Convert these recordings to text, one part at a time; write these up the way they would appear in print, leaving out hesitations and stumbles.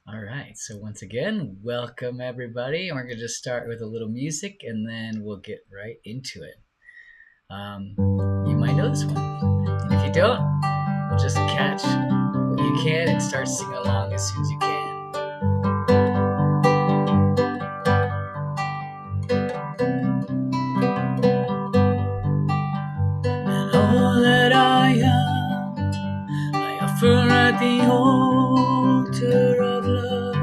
All right. So once again, welcome everybody. And we're going to just start with a little music and then we'll get right into it. You might know this one. And if you don't, just catch what you can and start singing along as soon as you can. And all that I am, I offer at the altar of love.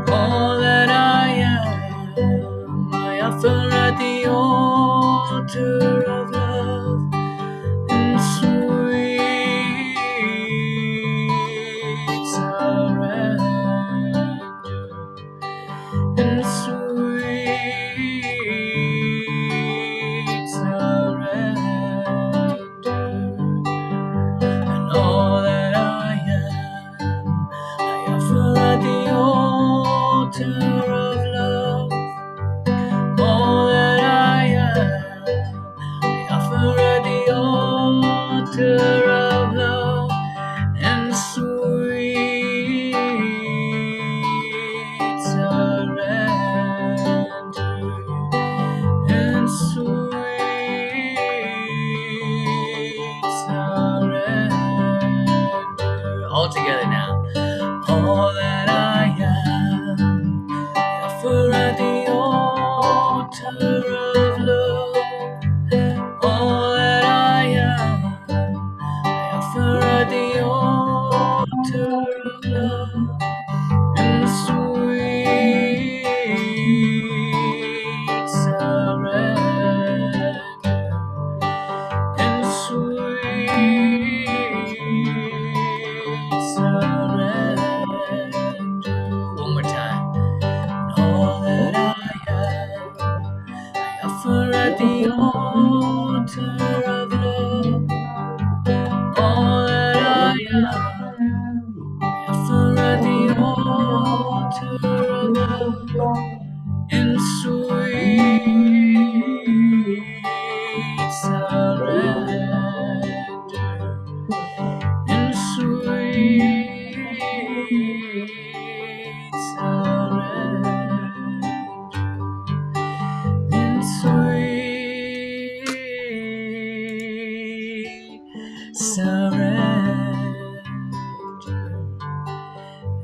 All that I am, I offer at the altar of love. And sweet surrender, and sweet surrender, and all that I am, I offer at the altar of love. All that I am, I offer at the altar of love. And sweet surrender, and sweet surrender. All together now. All that I am, I offer at the altar of love. All that I am, I offer at the altar of love. And sweet surrender, and sweet surrender. One more time. All that I am, I offer at the altar of love. All that I am, I offer at the altar of love. In sweet surrender, in sweet surrender, in sweet surrender,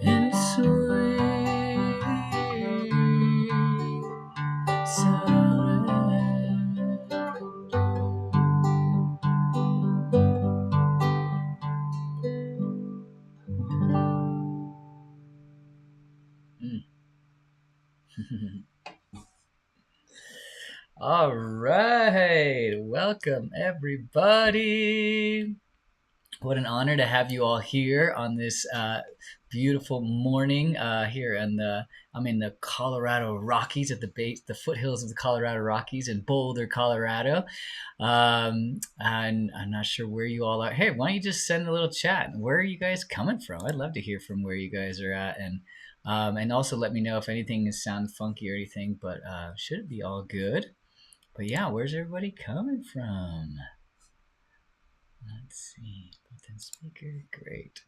in sweet surrender. All right, welcome everybody. What an honor to have you all here on this beautiful morning here in I'm in the Colorado Rockies at the base, the foothills of the Colorado Rockies in Boulder, Colorado. And I'm not sure where you all are. Hey, why don't you just send a little chat? Where are you guys coming from? I'd love to hear from where you guys are at, and also let me know if anything is sound funky or anything. But should it be all good? But yeah, where's everybody coming from? Let's see. Built-in speaker, great.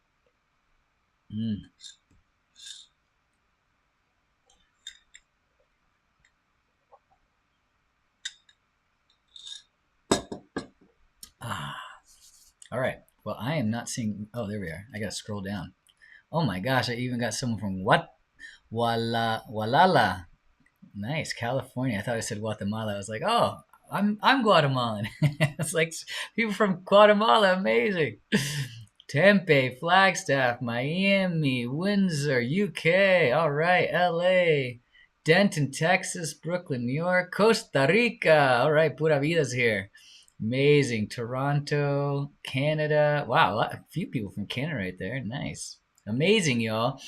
All right. Well, I am not seeing. Oh, there we are. I gotta scroll down. Oh my gosh! I even got someone from Walala. Nice, California. I thought I said Guatemala. I was like, oh, I'm Guatemalan. It's like people from Guatemala. Amazing. Tempe, Flagstaff, Miami, Windsor, UK. All right, LA, Denton, Texas, Brooklyn, New York, Costa Rica. All right, Pura Vida's here. Amazing. Toronto, Canada. Wow, a few people from Canada right there. Nice. Amazing, y'all.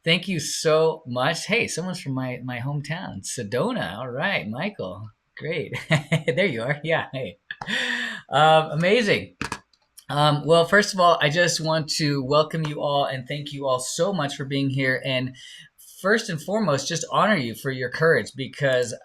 Thank you so much. Hey, someone's from my hometown, Sedona. All right, Michael. Great. There you are. Yeah. Hey. Amazing. Well, first of all, I just want to welcome you all and thank you all so much for being here. And first and foremost, just honor you for your courage because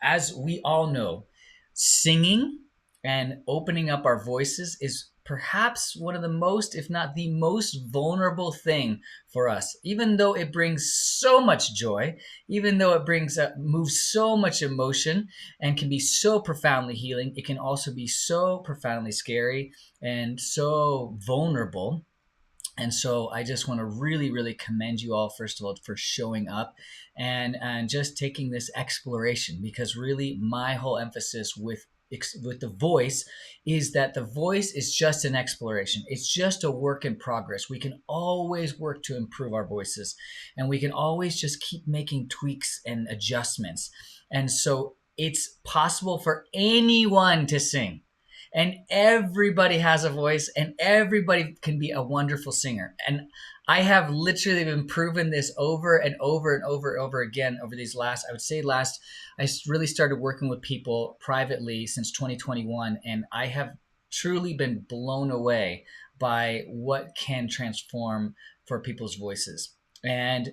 as we all know, singing and opening up our voices is perhaps one of the most, if not the most vulnerable thing for us. Even though it brings so much joy, even though it moves so much emotion and can be so profoundly healing, it can also be so profoundly scary and so vulnerable. And so I just want to really, really commend you all, first of all, for showing up and just taking this exploration, because really my whole emphasis with the voice is that the voice is just an exploration. It's just a work in progress. We can always work to improve our voices, and we can always just keep making tweaks and adjustments. And so it's possible for anyone to sing, and everybody has a voice, and everybody can be a wonderful singer. And I have literally been proven this over and over and over and over again over these last, I would say I really started working with people privately since 2021, and I have truly been blown away by what can transform for people's voices. And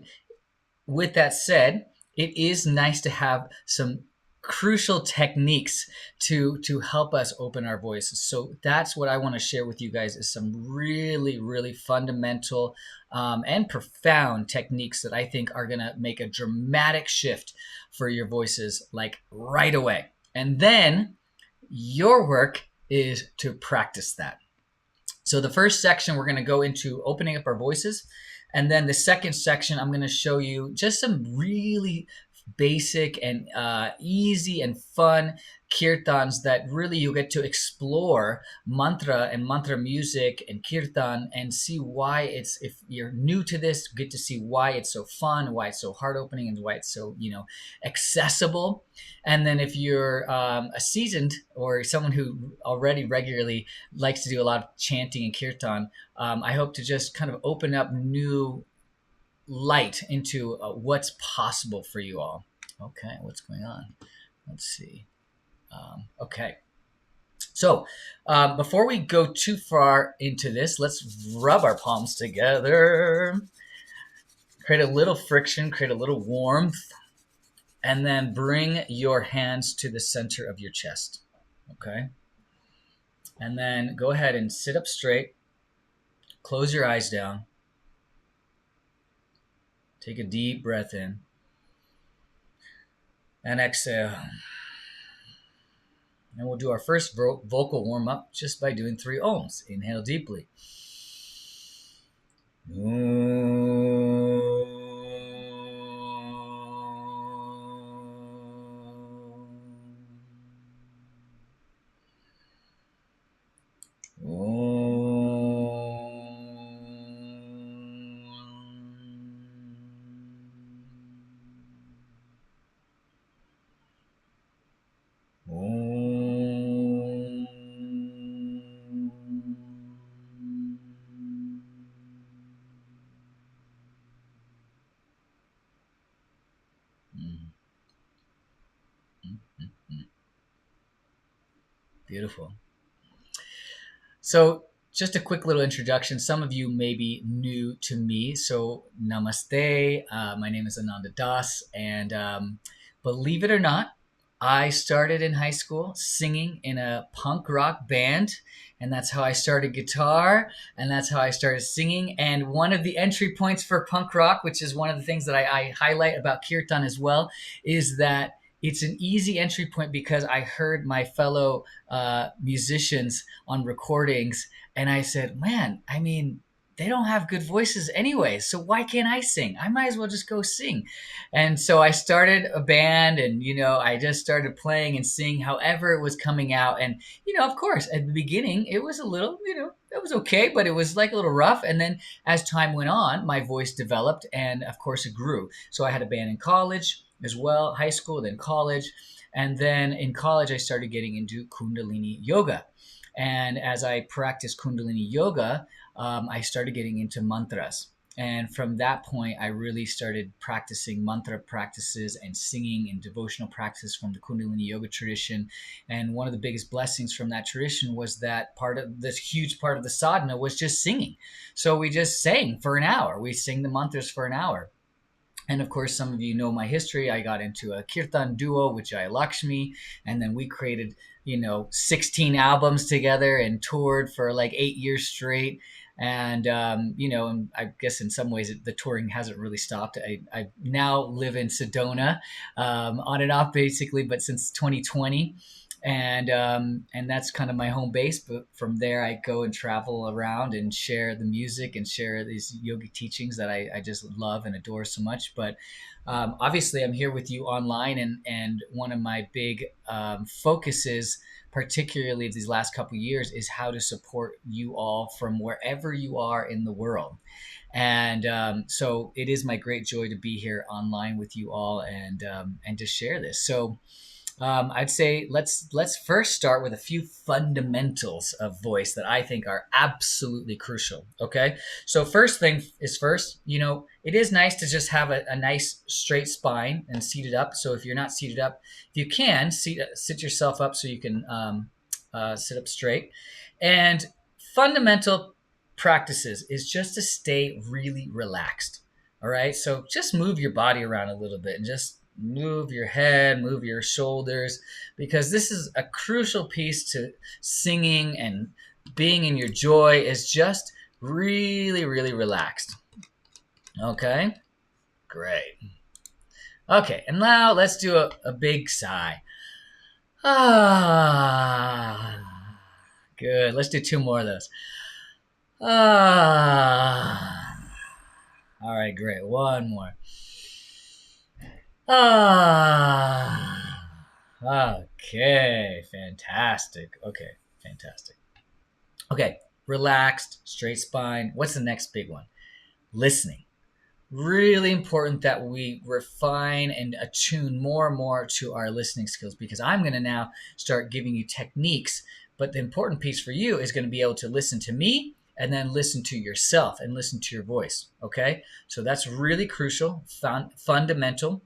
with that said, it is nice to have some crucial techniques to help us open our voices. So that's what I want to share with you guys, is some really, really fundamental and profound techniques that I think are going to make a dramatic shift for your voices, like right away. And then your work is to practice that. So the first section, we're going to go into opening up our voices. And then the second section, I'm going to show you just some really basic and easy and fun kirtans that really you get to explore mantra and mantra music and kirtan, and see why it's, if you're new to this, get to see why it's so fun, why it's so heart opening, and why it's so, accessible. And then if you're a seasoned or someone who already regularly likes to do a lot of chanting and kirtan, I hope to just kind of open up new light into what's possible for you all. Okay, what's going on? Let's see. Okay. So before we go too far into this, let's rub our palms together, create a little friction, create a little warmth, and then bring your hands to the center of your chest. Okay. And then go ahead and sit up straight. Close your eyes down. Take a deep breath in. And exhale. And we'll do our first vocal warm-up just by doing 3 ohms. Inhale deeply. Beautiful. So just a quick little introduction. Some of you may be new to me. So namaste. My name is Ananda Das. And believe it or not, I started in high school singing in a punk rock band. And that's how I started guitar. And that's how I started singing. And one of the entry points for punk rock, which is one of the things that I highlight about Kirtan as well, is that it's an easy entry point because I heard my fellow musicians on recordings, and I said, man, I mean, they don't have good voices anyway, so why can't I sing? I might as well just go sing. And so I started a band, and I just started playing and singing however it was coming out. And of course, at the beginning it was a little, it was okay, but it was like a little rough. And then as time went on, my voice developed, and of course it grew. So I had a band in college as well, high school, then college. And then in college, I started getting into Kundalini yoga. And as I practiced Kundalini yoga, I started getting into mantras. And from that point, I really started practicing mantra practices and singing and devotional practices from the Kundalini yoga tradition. And one of the biggest blessings from that tradition was that part of this huge part of the sadhana was just singing. So we just sang for an hour. We sing the mantras for an hour. And of course, some of you know my history. I got into a Kirtan duo with Jaya Lakshmi, and then we created, 16 albums together and toured for like 8 years straight. And I guess in some ways the touring hasn't really stopped. I now live in Sedona, on and off basically, but since 2020, and that's kind of my home base. But from there, I go and travel around and share the music and share these yogic teachings that I just love and adore so much. But obviously, I'm here with you online, and one of my big focuses, particularly these last couple of years, is how to support you all from wherever you are in the world. And so it is my great joy to be here online with you all and to share this. So I'd say let's first start with a few fundamentals of voice that I think are absolutely crucial. Okay, so first thing is first, it is nice to just have a nice straight spine and seated up. So if you're not seated up, if you can sit yourself up so you can sit up straight. And fundamental practices is just to stay really relaxed. All right, so just move your body around a little bit and just move your head, move your shoulders, because this is a crucial piece to singing and being in your joy, is just really, really relaxed. Okay, great. Okay, and now let's do a big sigh. Ah, good. Let's do 2 more of those. Ah, all right, great. 1 more. Ah, okay, fantastic. Okay, fantastic. Okay, relaxed, straight spine. What's the next big one? Listening. Really important that we refine and attune more and more to our listening skills, because I'm going to now start giving you techniques. But the important piece for you is going to be able to listen to me and then listen to yourself and listen to your voice. Okay, so that's really crucial, fundamental.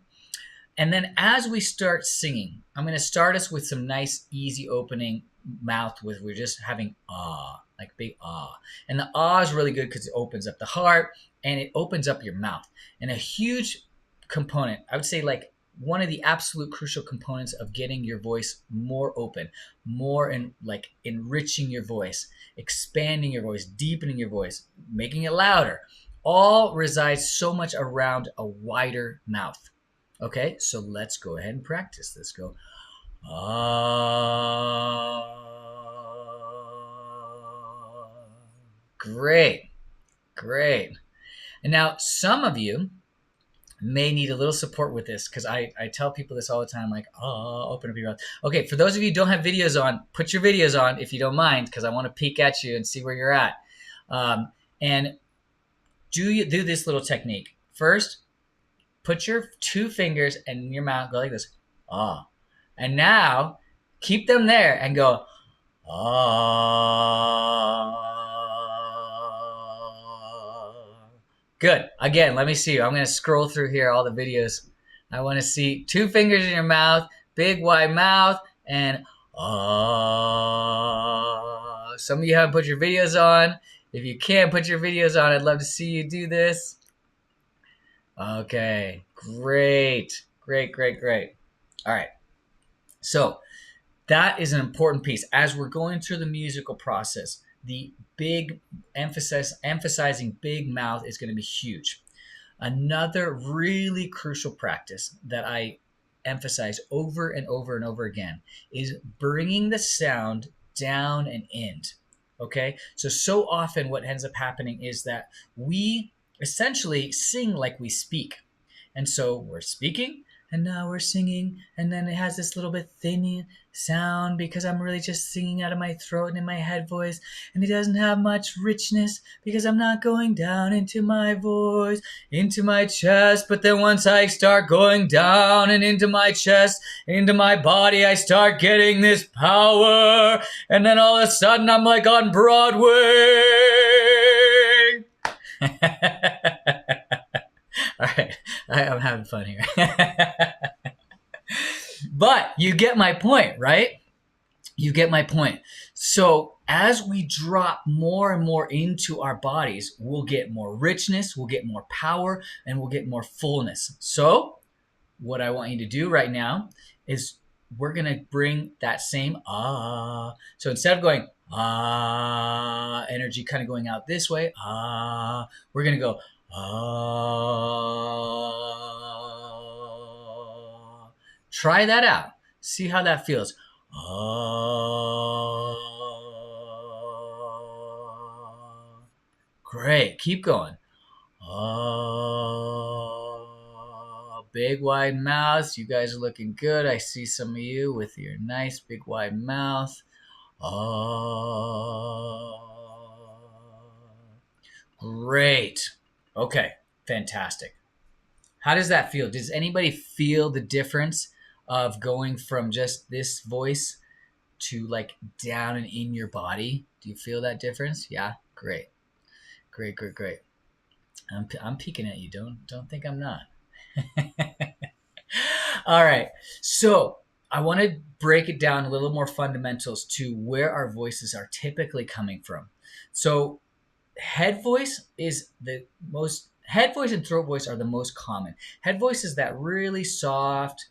And then as we start singing, I'm going to start us with some nice, easy opening mouth with, we're just having ah, like big ah. And the ah is really good because it opens up the heart and it opens up your mouth. And a huge component, I would say like one of the absolute crucial components of getting your voice more open, more in like enriching your voice, expanding your voice, deepening your voice, making it louder, all resides so much around a wider mouth. Okay, so let's go ahead and practice this. Go, ah. Great, great. And now some of you may need a little support with this, because I tell people this all the time, like, oh, open up your mouth. Okay, for those of you who don't have videos on, put your videos on if you don't mind, because I want to peek at you and see where you're at. And do this little technique. First, put your 2 fingers in your mouth, go like this, ah. And now keep them there and go, ah. Good. Again, let me see you. I'm going to scroll through here, all the videos. I want to see 2 fingers in your mouth, big wide mouth, and ah. Some of you haven't put your videos on. If you can't put your videos on, I'd love to see you do this. Okay, great. All right, so that is an important piece. As we're going through the musical process, the big emphasizing big mouth is going to be huge. Another really crucial practice that I emphasize over and over and over again is bringing the sound down and in. Okay, so often what ends up happening is that we essentially sing like we speak. And so we're speaking, and now we're singing, and then it has this little bit thin sound because I'm really just singing out of my throat and in my head voice, and it doesn't have much richness because I'm not going down into my voice, into my chest. But then once I start going down and into my chest, into my body, I start getting this power, and then all of a sudden I'm like on Broadway. All right, I'm having fun here. But you get my point, right? You get my point. So as we drop more and more into our bodies, we'll get more richness, we'll get more power, and we'll get more fullness. So what I want you to do right now is we're going to bring that same ah. So instead of going ah, energy kind of going out this way, ah, we're going to go ah. Try that out. See how that feels. Ah. Great. Keep going. Oh, big wide mouths. You guys are looking good. I see some of you with your nice big wide mouth. Oh, great. Okay, fantastic. How does that feel? Does anybody feel the difference of going from just this voice to like down and in your body? Do you feel that difference? Yeah, great. Great, great, great. I'm peeking at you. Don't think I'm not. All right. So I want to break it down a little more fundamentals to where our voices are typically coming from. So head voice is the most head voice and throat voice are the most common. Head voice is that really soft,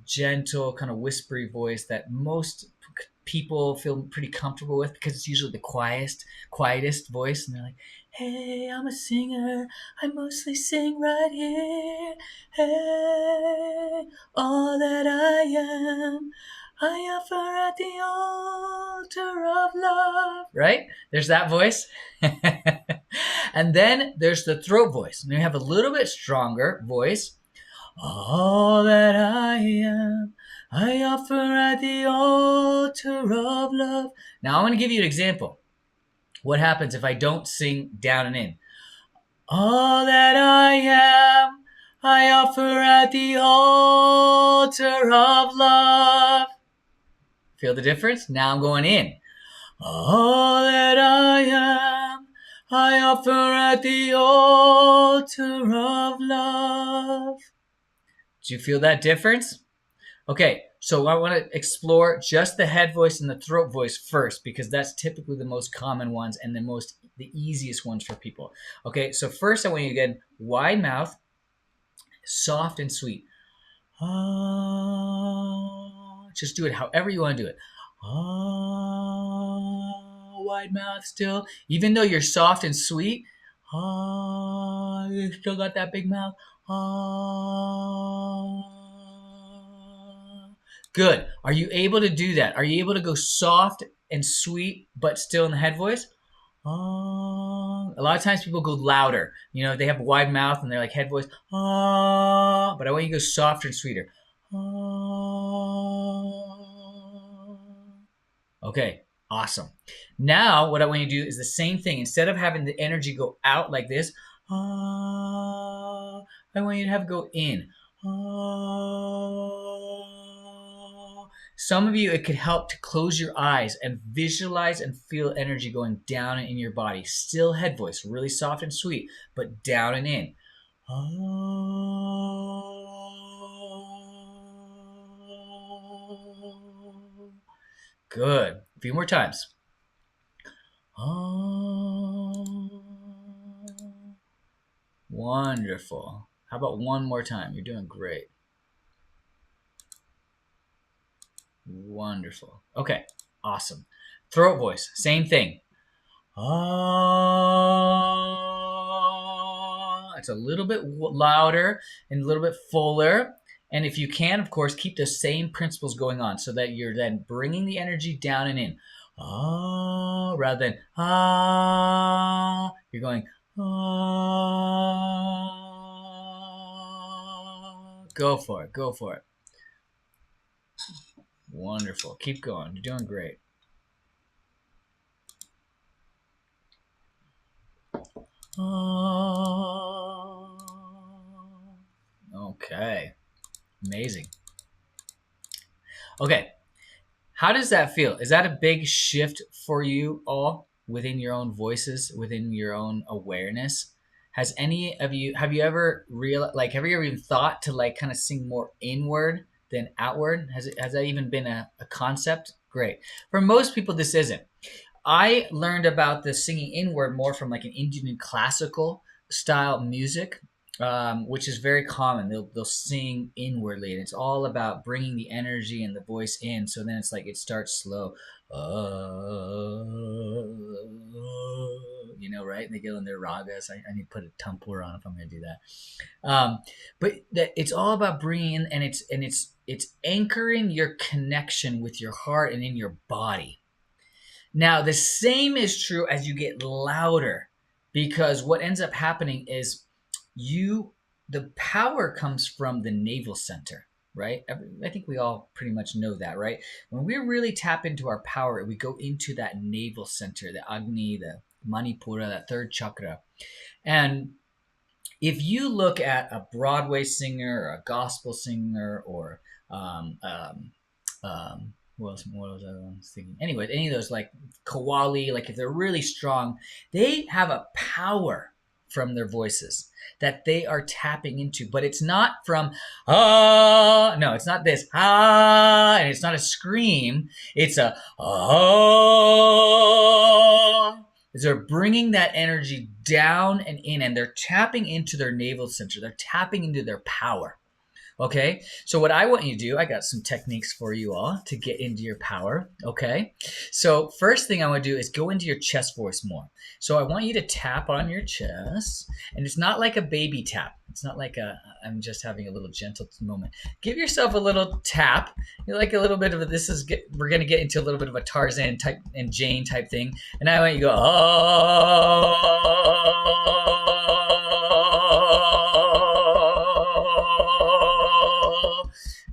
gentle, kind of whispery voice that most people feel pretty comfortable with because it's usually the quietest voice, and they're like, hey, I'm a singer, I mostly sing right here. Hey, all that I am, I offer at the altar of love. Right? There's that voice. And then there's the throat voice. And you have a little bit stronger voice. All that I am, I offer at the altar of love. Now I'm going to give you an example. What happens if I don't sing down and in? All that I am, I offer at the altar of love. Feel the difference? Now I'm going in. All that I am, I offer at the altar of love. Do you feel that difference? Okay, so I want to explore just the head voice and the throat voice first because that's typically the most common ones and the easiest ones for people. Okay, so first I want you to get wide mouth, soft and sweet. Just do it however you want to do it. Wide mouth still. Even though you're soft and sweet, you still got that big mouth. Good. Are you able to do that? Are you able to go soft and sweet, but still in the head voice? A lot of times people go louder. You know, they have a wide mouth and they're like head voice. But I want you to go softer and sweeter. Okay, awesome. Now what I want you to do is the same thing. Instead of having the energy go out like this, I want you to have it go in. Some of you, it could help to close your eyes and visualize and feel energy going down and in your body. Still head voice, really soft and sweet, but down and in. Good. A few more times. Wonderful. How about one more time? You're doing great. Wonderful. Okay, awesome. Throat voice, same thing. It's a little bit louder and a little bit fuller. And if you can, of course, keep the same principles going on so that you're then bringing the energy down and in. Rather than you're going Go for it. Go for it. Wonderful. Keep going. You're doing great. Okay. Amazing. Okay. How does that feel? Is that a big shift for you all within your own voices, within your own awareness? Has any of you, have you ever even thought to like kind of sing more inward than outward? Has that even been a concept? Great. For most people, this isn't. I learned about the singing inward more from like an Indian classical style music. which is very common. They'll sing inwardly, and it's all about bringing the energy and the voice in. So then it's like it starts slow, right? And they go in their ragas. I need to put a tumbler on if I'm going to do that. But that it's all about bringing in, and it's anchoring your connection with your heart and in your body. Now, the same is true as you get louder, because what ends up happening is the power comes from the navel center, right? I think we all pretty much know that, right? When we really tap into our power, we go into that navel center, the Agni, the Manipura, that third chakra. And if you look at a Broadway singer or a gospel singer or what was I thinking? Anyway, any of those, like Kawali, like if they're really strong, they have a power from their voices that they are tapping into, but it's not from no, it's not this and it's not a scream, it's a they're bringing that energy down and in, and they're tapping into their navel center. They're tapping into their power. Okay, so what I want you to do, I got some techniques for you all to get into your power. Okay, so first thing I want to do is go into your chest voice more. So I want you to tap on your chest, and it's not like a baby tap. It's not like I'm just having a little gentle moment. Give yourself a little tap. You're like a little bit of we're going to get into a little bit of a Tarzan type and Jane type thing. And I want you to go,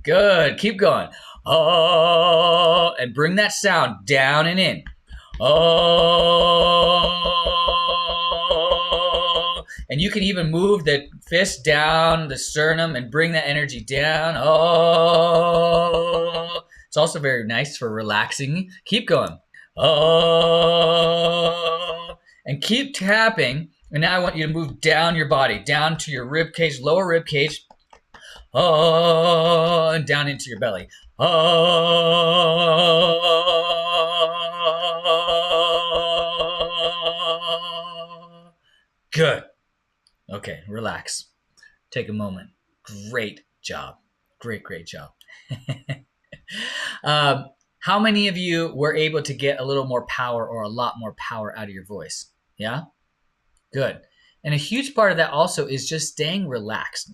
Good. Keep going. Oh, and bring that sound down and in. Oh, and you can even move the fist down the sternum and bring that energy down. Oh, it's also very nice for relaxing. Keep going. Oh, and keep tapping. And now I want you to move down your body, down to your rib cage, lower rib cage. Oh, and down into your belly. Oh, good. Okay, relax. Take a moment. Great job. Great job. How many of you were able to get a little more power or a lot more power out of your voice? Yeah? Good. And a huge part of that also is just staying relaxed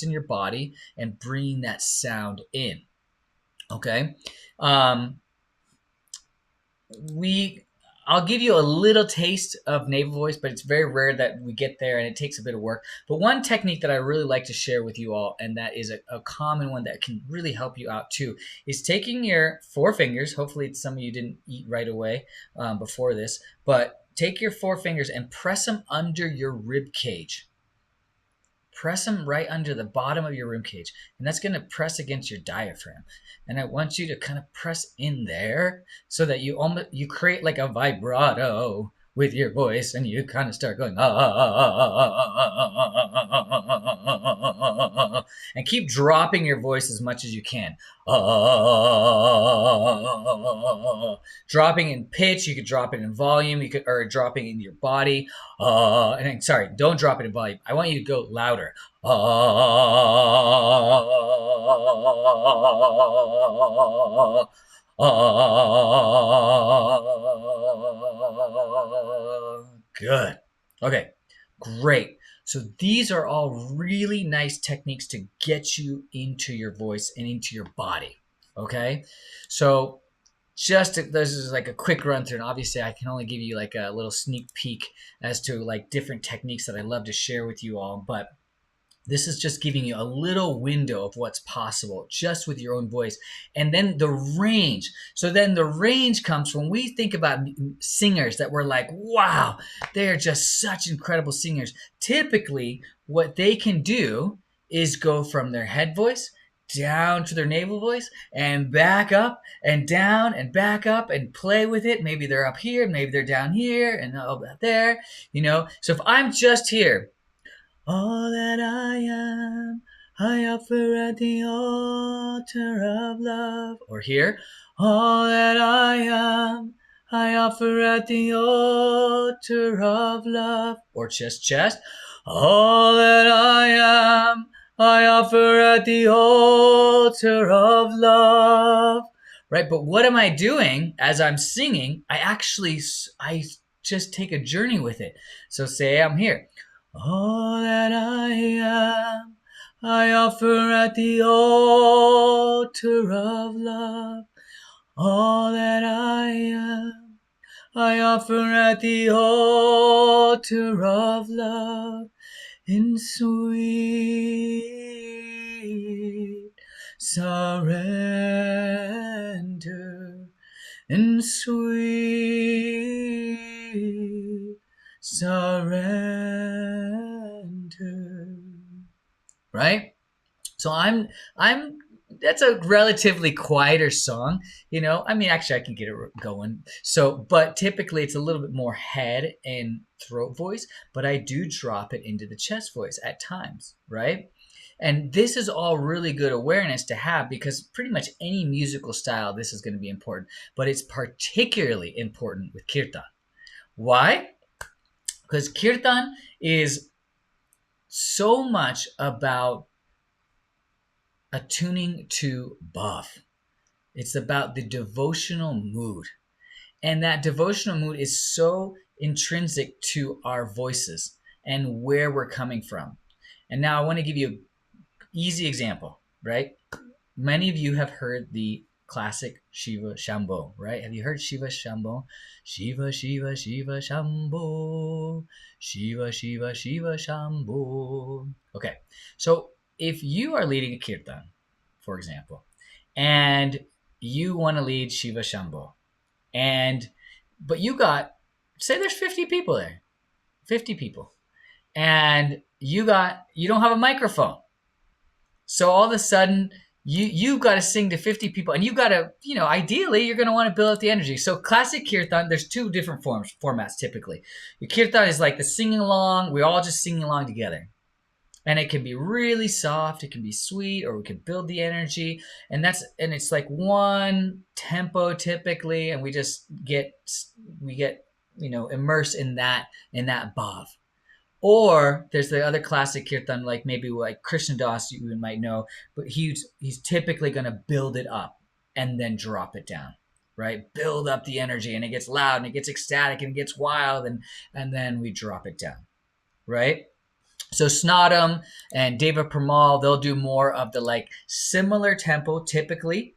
in your body and bringing that sound in. Okay. I'll give you a little taste of navel voice, but it's very rare that we get there, and it takes a bit of work. But one technique that I really like to share with you all, and that is a common one that can really help you out too, is taking your 4 fingers. Hopefully some of you didn't eat right away before this, but take your 4 fingers and press them under your rib cage. Press them right under the bottom of your rib cage, and that's going to press against your diaphragm. And I want you to kind of press in there so that you create like a vibrato with your voice, and you kind of start going and keep dropping your voice as much as you can. Dropping in pitch, you could drop it in volume, or dropping in your body. And sorry, don't drop it in volume. I want you to go louder. Good. Okay, great. So these are all really nice techniques to get you into your voice and into your body. Okay, so this is like a quick run through, and obviously I can only give you like a little sneak peek as to like different techniques that I love to share with you all, but this is just giving you a little window of what's possible just with your own voice. And then the range. So then the range comes when we think about singers that we're like, wow, they're just such incredible singers. Typically, what they can do is go from their head voice down to their navel voice and back up and down and back up and play with it. Maybe they're up here, maybe they're down here and up there, So if I'm just here, all that I am, I offer at the altar of love. Or here, all that I am, I offer at the altar of love. Or chest. All that I am, I offer at the altar of love. Right? But what am I doing as I'm singing? I just take a journey with it. So say I'm here. All that I am, I offer at the altar of love. All that I am, I offer at the altar of love. In sweet surrender, in sweet surrender. Right? So I'm that's a relatively quieter song, I mean, actually I can get it going. So, but typically it's a little bit more head and throat voice, but I do drop it into the chest voice at times, right? And this is all really good awareness to have, because pretty much any musical style, this is going to be important, but it's particularly important with kirtan. Why? Because kirtan is so much about attuning to bhav. It's about the devotional mood. And that devotional mood is so intrinsic to our voices and where we're coming from. And now I want to give you an easy example, right? Many of you have heard the classic Shiva Shambho, right? Have you heard Shiva Shambho? Shiva, Shiva, Shiva Shambho. Shiva, Shiva, Shiva Shambho. Okay, so if you are leading a kirtan, for example, and you want to lead Shiva Shambho, but you got, say there's 50 people there, 50 people, and you don't have a microphone. So all of a sudden, you got to sing to 50 people, and you got to, ideally, you're going to want to build up the energy. So classic kirtan, there's two different formats typically. Your kirtan is like the singing along. We're all just singing along together. And it can be really soft, it can be sweet, or we can build the energy. And it's like one tempo typically, and we get immersed in that bhav. Or there's the other classic kirtan, like maybe like Krishna Das, you might know, but he's typically going to build it up and then drop it down, right? Build up the energy, and it gets loud and it gets ecstatic and it gets wild, and then we drop it down, right? So Snadam and Deva Pramal, they'll do more of the like similar tempo typically,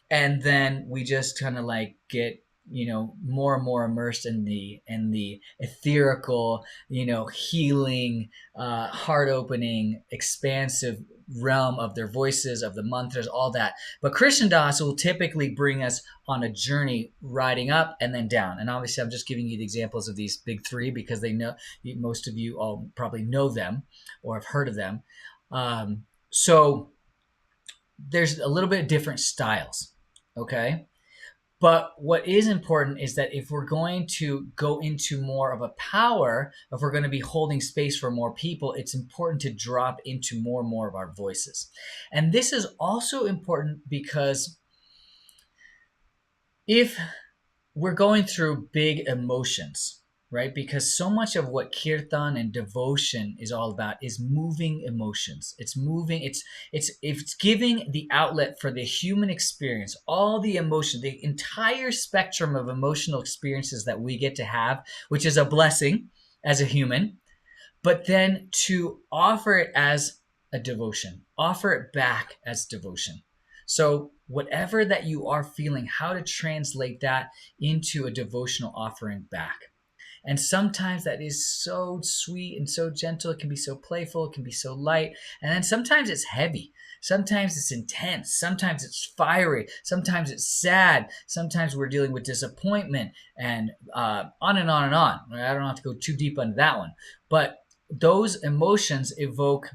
and then we just kind of like get more and more immersed in the etherical, healing, heart opening, expansive realm of their voices, of the mantras, all that. But Krishna Das will typically bring us on a journey, riding up and then down. And obviously I'm just giving you the examples of these big three because they know, most of you all probably know them or have heard of them. So there's a little bit of different styles, okay? But what is important is that if we're going to go into more of a power, if we're going to be holding space for more people, it's important to drop into more and more of our voices. And this is also important because if we're going through big emotions, right? Because so much of what kirtan and devotion is all about is moving emotions. It's giving the outlet for the human experience, all the emotion, the entire spectrum of emotional experiences that we get to have, which is a blessing as a human, but then to offer it as a devotion, offer it back as devotion. So whatever that you are feeling, how to translate that into a devotional offering back. And sometimes that is so sweet and so gentle. It can be so playful. It can be so light. And then sometimes it's heavy. Sometimes it's intense. Sometimes it's fiery. Sometimes it's sad. Sometimes we're dealing with disappointment, and on and on and on. I don't have to go too deep into that one. But those emotions evoke,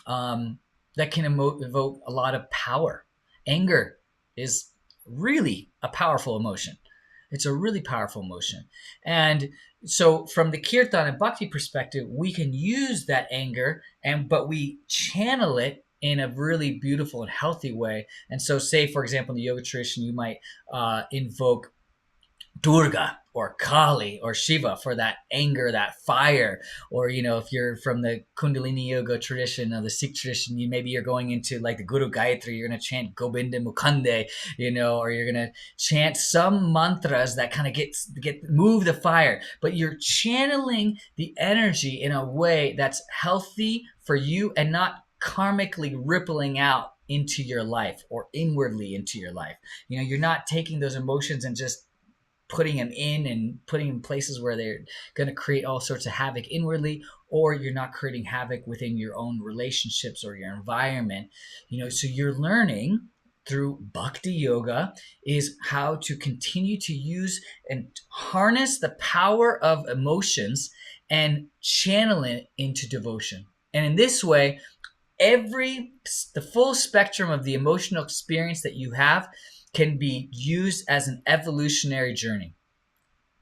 that can evoke a lot of power. Anger is really a powerful emotion. It's a really powerful emotion. And so from the Kirtan and Bhakti perspective, we can use that anger, but we channel it in a really beautiful and healthy way. And so say, for example, in the yoga tradition, you might invoke Durga or Kali or Shiva for that anger, that fire. Or, if you're from the Kundalini Yoga tradition or the Sikh tradition, maybe you're going into like the Guru Gayatri, you're going to chant Govinda Mukande, or you're going to chant some mantras that kind of move the fire, but you're channeling the energy in a way that's healthy for you and not karmically rippling out into your life or inwardly into your life. You're not taking those emotions and just putting them in and putting them in places where they're going to create all sorts of havoc inwardly, or you're not creating havoc within your own relationships or your environment. So you're learning through bhakti yoga is how to continue to use and harness the power of emotions and channel it into devotion. And in this way, the full spectrum of the emotional experience that you have can be used as an evolutionary journey.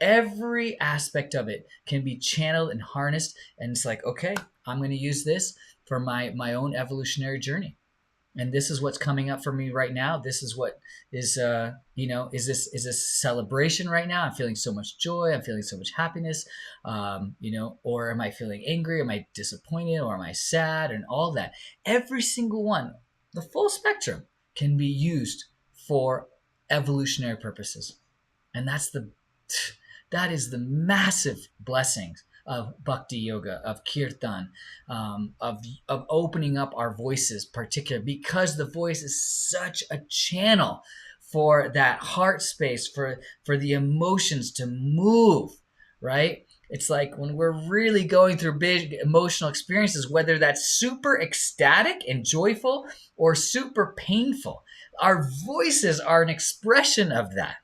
Every aspect of it can be channeled and harnessed, and it's like, okay, I'm going to use this for my own evolutionary journey. And this is what's coming up for me right now. This is what is is this celebration right now? I'm feeling so much joy, I'm feeling so much happiness, or am I feeling angry, am I disappointed, or am I sad, and all that. Every single one, the full spectrum, can be used for evolutionary purposes. And that is the massive blessings of bhakti yoga, of kirtan, of opening up our voices, particularly because the voice is such a channel for that heart space, for the emotions to move, right? It's like when we're really going through big emotional experiences, whether that's super ecstatic and joyful or super painful, our voices are an expression of that.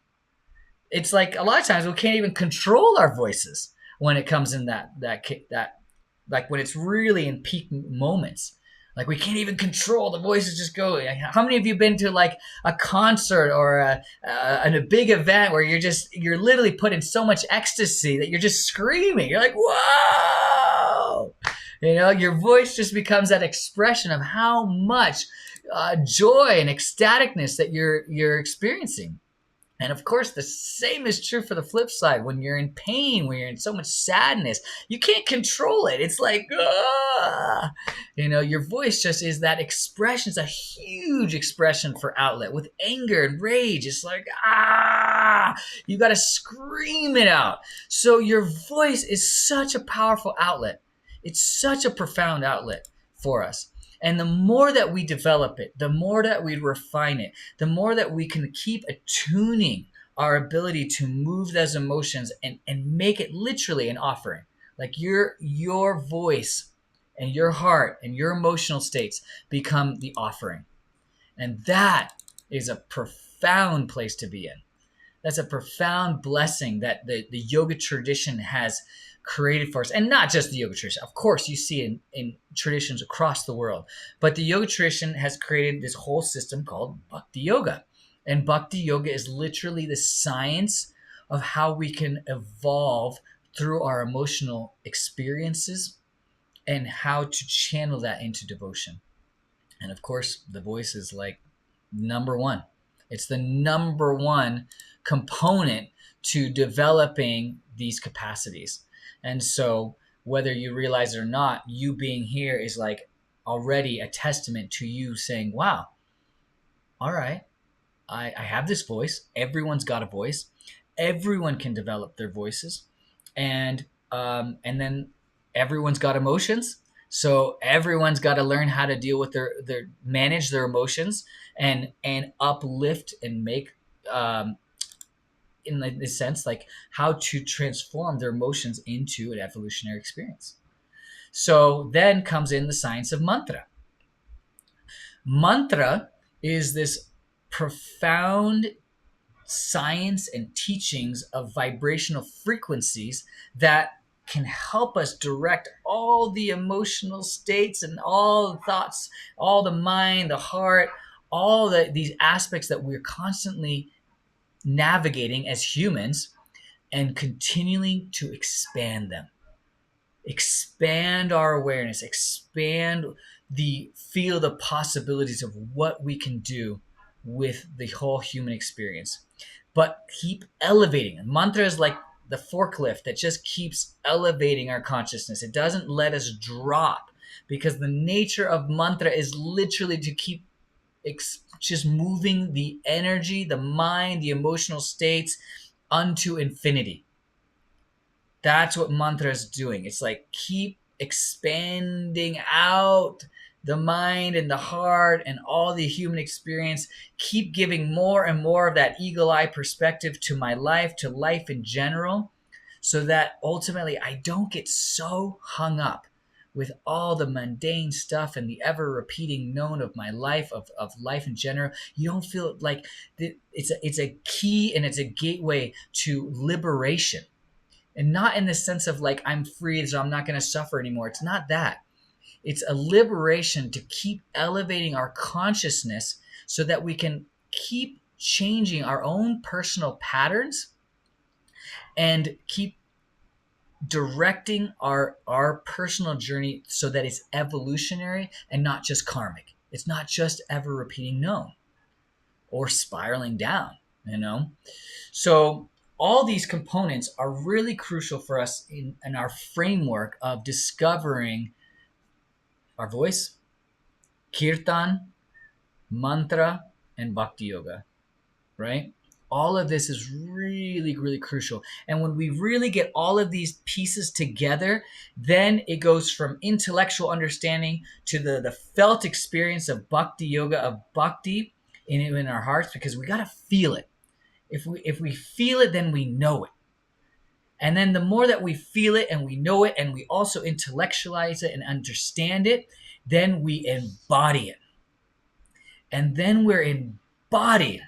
It's like a lot of times we can't even control our voices when it comes in that like when it's really in peak moments. Like we can't even control the voices, just go. How many of you been to like a concert or a big event where you're literally put in so much ecstasy that you're just screaming? You're like, whoa! Your voice just becomes that expression of how much joy and ecstaticness that you're experiencing. And of course, the same is true for the flip side. When you're in pain, when you're in so much sadness, you can't control it. It's like, ah! Your voice just is that expression. It's a huge expression for outlet. With anger and rage, it's like, ah! You got to scream it out. So your voice is such a powerful outlet. It's such a profound outlet for us. And the more that we develop it, the more that we refine it, the more that we can keep attuning our ability to move those emotions and make it literally an offering. Like your voice and your heart and your emotional states become the offering. And that is a profound place to be in. That's a profound blessing that the yoga tradition has created for us. And not just the yoga tradition. Of course, you see it in traditions across the world. But the yoga tradition has created this whole system called Bhakti Yoga. And Bhakti Yoga is literally the science of how we can evolve through our emotional experiences and how to channel that into devotion. And of course, the voice is like number one. It's the number one component to developing these capacities. And so whether you realize it or not, you being here is like already a testament to you saying, wow, all right, I have this voice. Everyone's got a voice. Everyone can develop their voices. And then everyone's got emotions. So everyone's got to learn how to deal with their manage their emotions and uplift and make in the sense like how to transform their emotions into an evolutionary experience. So then comes in the science of mantra. Mantra is this profound science and teachings of vibrational frequencies that can help us direct all the emotional states and all the thoughts, all the mind, the heart, all these aspects that we're constantly navigating as humans, and continuing to expand them. Expand our awareness, expand the field of possibilities of what we can do with the whole human experience. but keep elevating. Mantra is like the forklift that just keeps elevating our consciousness. It doesn't let us drop, because the nature of mantra is literally to keep just moving the energy, the mind, the emotional states unto infinity. That's what mantra is doing. It's like keep expanding out the mind and the heart and all the human experience. Keep giving more and more of that eagle eye perspective to my life, to life in general, so that ultimately I don't get so hung up with all the mundane stuff and the ever repeating known of my life, of life in general. You don't feel like it's a key and it's a gateway to liberation. And not in the sense of like, I'm free, so I'm not going to suffer anymore. It's not that. It's a liberation to keep elevating our consciousness so that we can keep changing our own personal patterns and keep directing our personal journey so that it's evolutionary and not just karmic. It's not just ever repeating known or spiraling down, you know? So all these components are really crucial for us in our framework of discovering our voice, kirtan, mantra, and bhakti yoga, right? All of this is really, really crucial. And when we really get all of these pieces together, then it goes from intellectual understanding to the felt experience of bhakti yoga, of bhakti in our hearts, because we got to feel it. If we feel it, then we know it. And then the more that we feel it and we know it and we also intellectualize it and understand it, then we embody it. And then we're embodied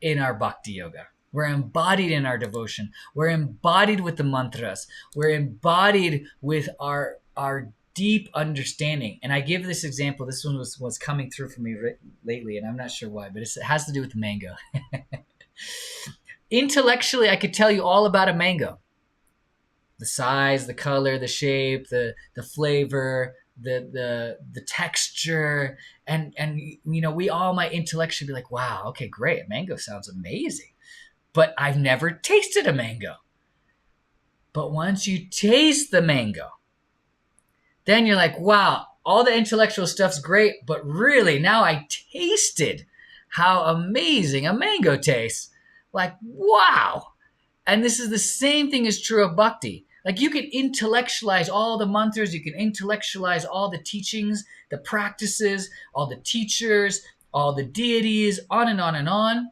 in our bhakti yoga. We're embodied in our devotion. We're embodied with the mantras. We're embodied with our deep understanding. And I give this example. This one was coming through for me lately, and I'm not sure why, but it has to do with the mango. Intellectually, I could tell you all about a mango. The size, the color, the shape, the flavor, the texture, and you know, we all might intellectually be like, wow, okay, great, mango sounds amazing. But I've never tasted a mango. But once you taste the mango, then you're like, wow, all the intellectual stuff's great, but really now I tasted how amazing a mango tastes. Like, wow. And this is the same thing is true of bhakti. Like, you can intellectualize all the mantras, you can intellectualize all the teachings, the practices, all the teachers, all the deities, on and on and on.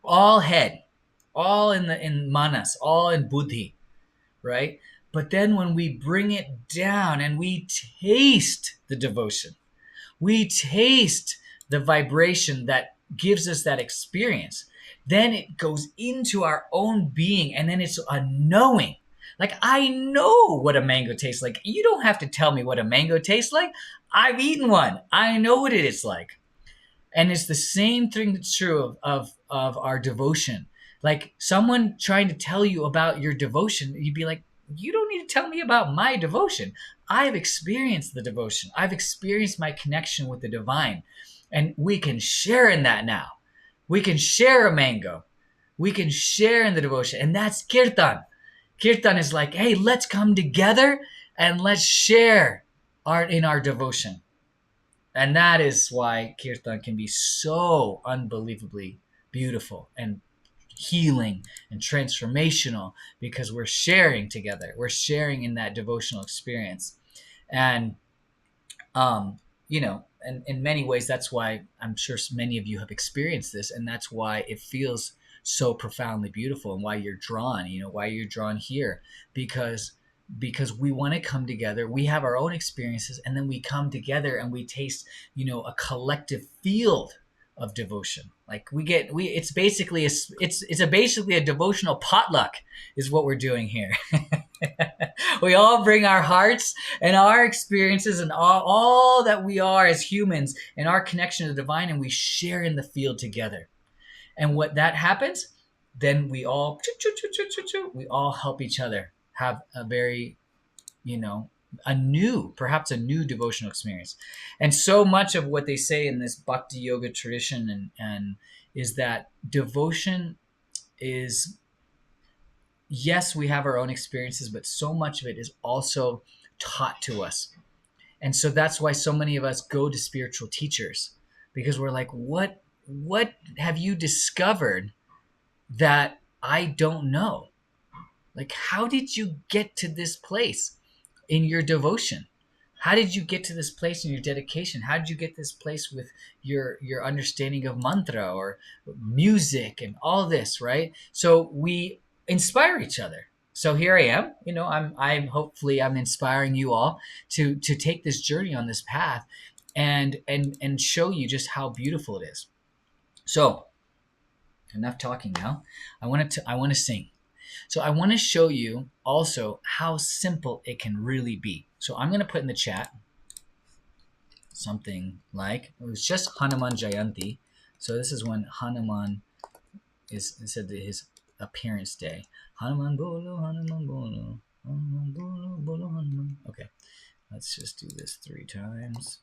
All head, all in manas, all in buddhi, right? But then when we bring it down and we taste the devotion, we taste the vibration that gives us that experience, then it goes into our own being, and then it's a knowing. Like, I know what a mango tastes like. You don't have to tell me what a mango tastes like. I've eaten one. I know what it is like. And it's the same thing that's true of our devotion. Like, someone trying to tell you about your devotion, you'd be like, you don't need to tell me about my devotion. I've experienced the devotion. I've experienced my connection with the divine. And we can share in that now. We can share a mango. We can share in the devotion. And that's Kirtan. Kirtan is like, hey, let's come together and let's share in our devotion. And that is why Kirtan can be so unbelievably beautiful and healing and transformational, because we're sharing together. We're sharing in that devotional experience. And, you know, and in many ways, that's why I'm sure many of you have experienced this. And that's why it feels so profoundly beautiful, and why you're drawn, you know, why you're drawn here, because we want to come together. We have our own experiences, and then we come together and we taste, you know, a collective field of devotion. Like, it's basically basically a devotional potluck is what we're doing here. We all bring our hearts and our experiences and all that we are as humans and our connection to the divine, and we share in the field together. And what that happens, then we all help each other have a very, you know, perhaps a new devotional experience. And so much of what they say in this bhakti yoga tradition and is that devotion is, yes, we have our own experiences, but so much of it is also taught to us. And so that's why so many of us go to spiritual teachers, because we're like, what have you discovered that I don't know? Like, how did you get to this place in your devotion? How did you get to this place in your dedication? How did you get this place with your understanding of mantra or music and all this, right? So we inspire each other. So here I am, I'm hopefully I'm inspiring you all to take this journey on this path and show you just how beautiful it is. So enough talking now. I want to sing. So I want to show you also how simple it can really be. So I'm going to put in the chat something like, it was just Hanuman Jayanti. So this is when Hanuman is said that his appearance day. Hanuman bolo, Hanuman bolo, Hanuman bolo, bolo Hanuman. Okay, let's just do this 3 times.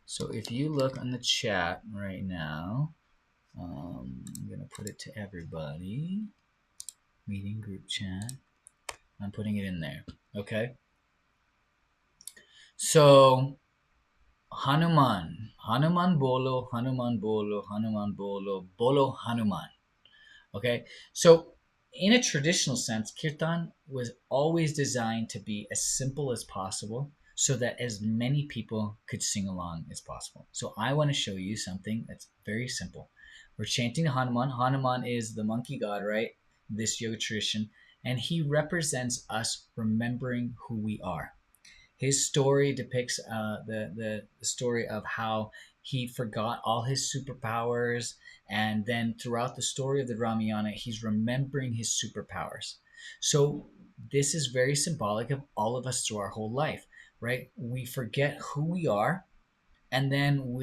So if you look on the chat right now, I'm going to put it to everybody. Meeting group chat. I'm putting it in there. Okay. So Hanuman bolo, Hanuman bolo, Hanuman bolo, bolo Hanuman. Okay. So in a traditional sense, Kirtan was always designed to be as simple as possible so that as many people could sing along as possible. So I want to show you something that's very simple. We're chanting Hanuman. Hanuman is the monkey god, right? This yoga tradition. And he represents us remembering who we are. His story depicts the story of how he forgot all his superpowers, and then throughout the story of the Ramayana, he's remembering his superpowers. So this is very symbolic of all of us through our whole life, right? We forget who we are, and then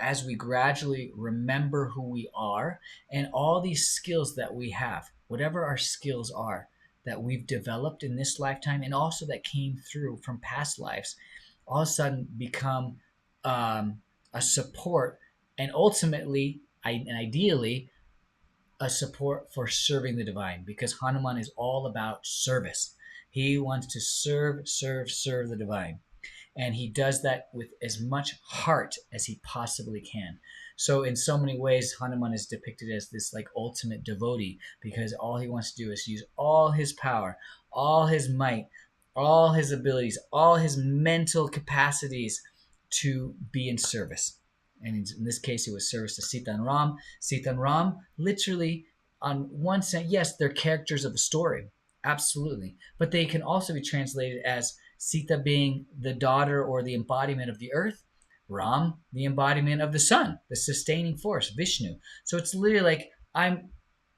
as we gradually remember who we are and all these skills that we have, whatever our skills are that we've developed in this lifetime and also that came through from past lives, all of a sudden become a support, and ultimately and ideally a support for serving the divine, because Hanuman is all about service. He wants to serve the divine, and he does that with as much heart as he possibly can. So in so many ways, Hanuman is depicted as this like ultimate devotee, because all he wants to do is use all his power, all his might, all his abilities, all his mental capacities to be in service. And in this case, it was service to Sita and Ram. Sita and Ram, literally, on one sense, yes, they're characters of the story, absolutely, but they can also be translated as Sita being the daughter or the embodiment of the earth, Ram, the embodiment of the sun, the sustaining force, Vishnu. So it's literally like and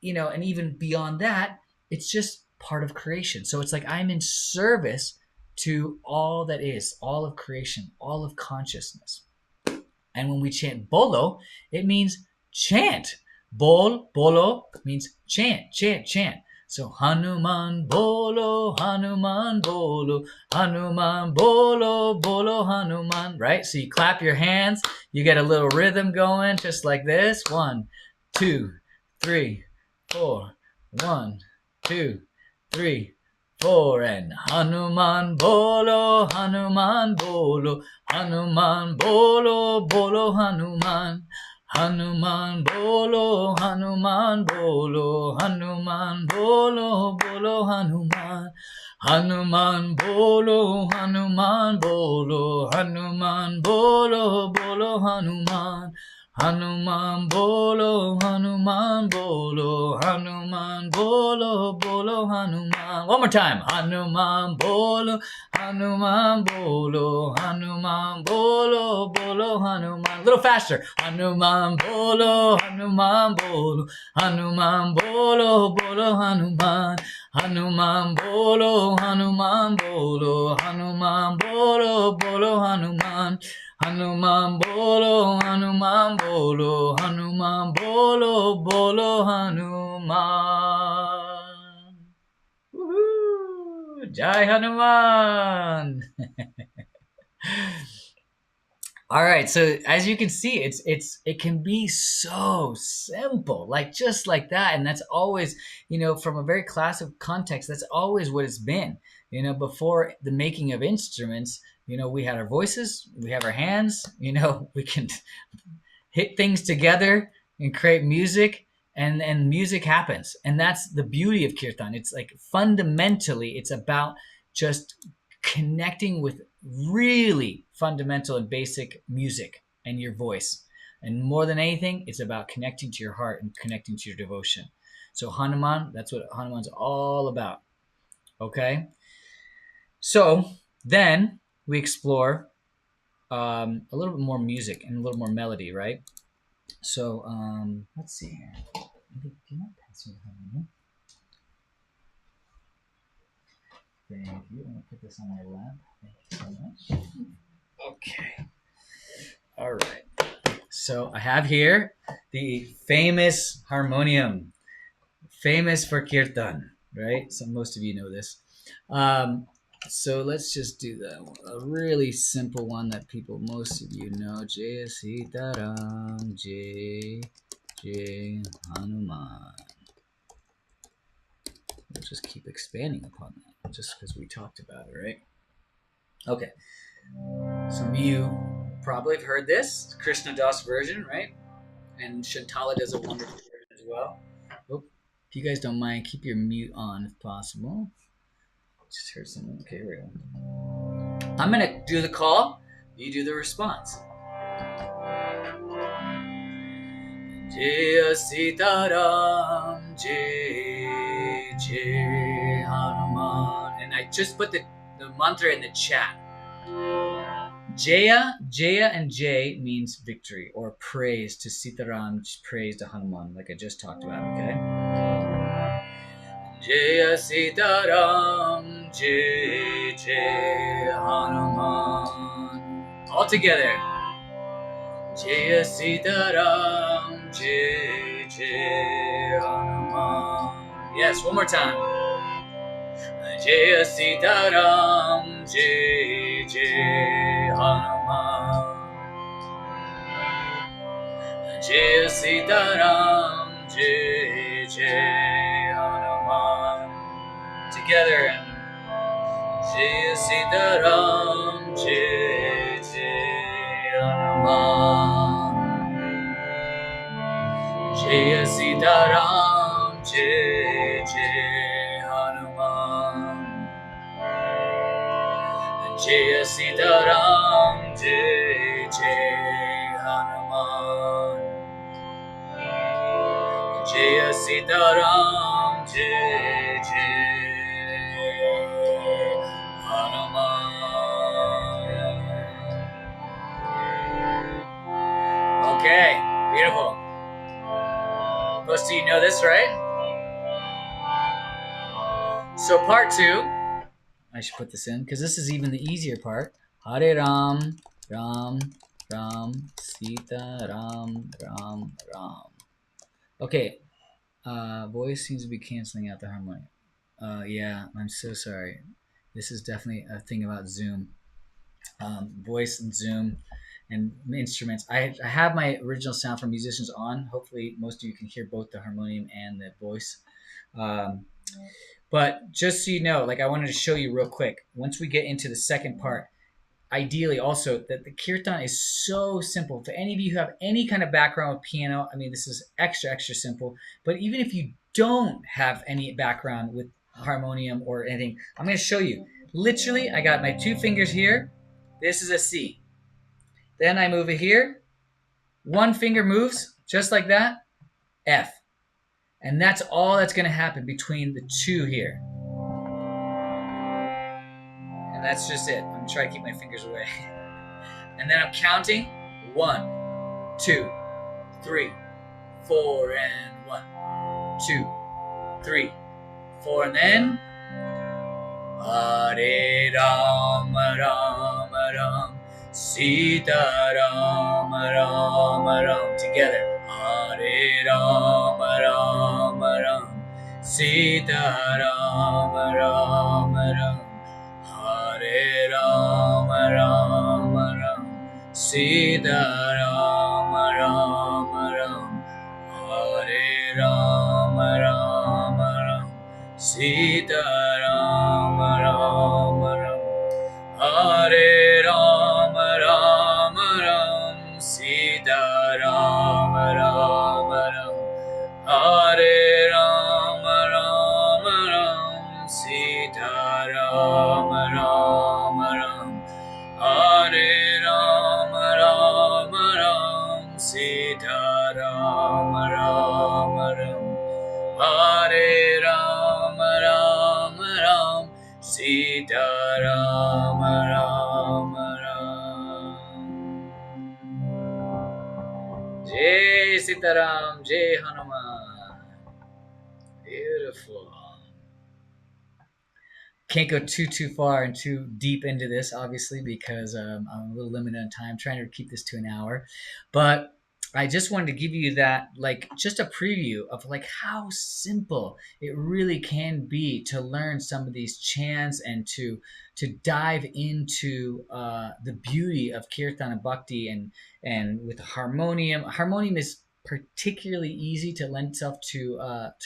even beyond that, it's just part of creation. So it's like I'm in service to all that is, all of creation, all of consciousness. And when we chant bolo, it means chant. Bolo means chant, chant, chant. So Hanuman bolo, Hanuman bolo, Hanuman bolo, bolo Hanuman, right? So you clap your hands, you get a little rhythm going just like this. 1, 2, 3, 4. 1, 2, 3, 4. And Hanuman bolo, Hanuman bolo, Hanuman bolo, bolo Hanuman. Hanuman bolo, Hanuman bolo, Hanuman bolo, bolo Hanuman. Hanuman bolo, Hanuman bolo, Hanuman bolo, bolo Hanuman. Hanuman bolo, Hanuman bolo, Hanuman bolo, bolo Hanuman. One more time. Hanuman bolo, Hanuman bolo, Hanuman bolo, bolo Hanuman. A little faster. Hanuman bolo, Hanuman bolo, Hanuman bolo, bolo Hanuman. Hanuman bolo, Hanuman bolo, Hanuman bolo, bolo Hanuman. Hanuman bolo, Hanuman bolo, Hanuman bolo, bolo Hanuman. Woohoo! Jai Hanuman! All right, so as you can see, it can be so simple, like just like that, and that's always, from a very classic context, that's always what it's been. Before the making of instruments, we had our voices, we have our hands, we can hit things together and create music, and music happens, and that's the beauty of kirtan. It's like fundamentally it's about just connecting with really fundamental and basic music and your voice, and more than anything it's about connecting to your heart and connecting to your devotion. So Hanuman, that's what Hanuman's all about. Okay, so then we explore a little bit more music and a little more melody, right? So let's see here. Do you mind passing the Harmonium? Thank you. I'm gonna put this on my lap. Thank you so much. Okay. All right. So I have here the famous Harmonium, famous for Kirtan, right? So most of you know this. So let's just do a really simple one that most of you know. Jai Sitaram, Jai Jai Hanuman. We'll just keep expanding upon that, just because we talked about it, right? Okay. Some of you probably have heard this Krishna Das version, right? And Shantala does a wonderful version as well. Oh, if you guys don't mind, keep your mute on if possible. Just heard something. Okay, here we go. I'm gonna do the call. You do the response. Jai Sitaram, Jai Jai Hanuman. And I just put the mantra in the chat. Jaya, and Jai means victory or praise to Sitaram, praise to Hanuman, like I just talked about, okay? Jaya Sitaram, Jai Jai Hanuman. All together. Jaya Sitaram, Jai Jai Hanuman. Yes, one more time. Jaya Sitaram, Jai Jai Hanuman. Jaya Sitaram, Jai Jai Hanuman. Together. Jaya Sitaram, Jai Jai Hanuman. Jaya Sitaram, Jai Jai Hanuman. Jaya Sitaram, Jai Jai Hanuman. Jaya Sitaram, Jai Jai Hanuman. Okay, beautiful. Most of you know this, right? So part 2, I should put this in because this is even the easier part. Hare Ram, Ram, Ram, Sita, Ram, Ram, Ram. Okay, voice seems to be canceling out the harmonium. Yeah, I'm so sorry. This is definitely a thing about Zoom. Voice and Zoom and instruments. I have my original sound for musicians on. Hopefully most of you can hear both the harmonium and the voice. But just so you know, like I wanted to show you real quick, once we get into the second part, ideally also that the kirtan is so simple. For any of you who have any kind of background with piano, I mean, this is extra simple. But even if you don't have any background with harmonium or anything, I'm going to show you. Literally, I got my 2 fingers here. This is a C. Then I move it here. 1 finger moves just like that, F. And that's all that's going to happen between the 2 here. And that's just it. I'm going to try to keep my fingers away. And then I'm counting 1, 2, 3, 4, and 1, 2, 3, 4, and then Hare Ram, Ram, Ram, Sita Ram, Ram, Ram. Together. Hare Ram, Ram, Ram, Sita Ram, Ram, Ram. Hare Ram, Ram, Ram, Sita Rama Rama Ram, Hare Rama Rama Ram, Sita Rama Rama Ram, Hare Rama Rama Ram, Sita Rama Rama Ram, Hare Rama Rama Ram, Sita Rama Rama Ram, Hare Rama Rama Ram, Sita Rama Rama Ram, Hare Rama Rama Ram, Sita Rama Rama Ram. Jai Sitaram, Jai Hanuman. Beautiful. Can't go too far and too deep into this, obviously, because I'm a little limited on time. I'm trying to keep this to an hour, but I just wanted to give you that, like, just a preview of like how simple it really can be to learn some of these chants and to dive into the beauty of Kirtan and Bhakti and with Harmonium. Harmonium is particularly easy to lend itself to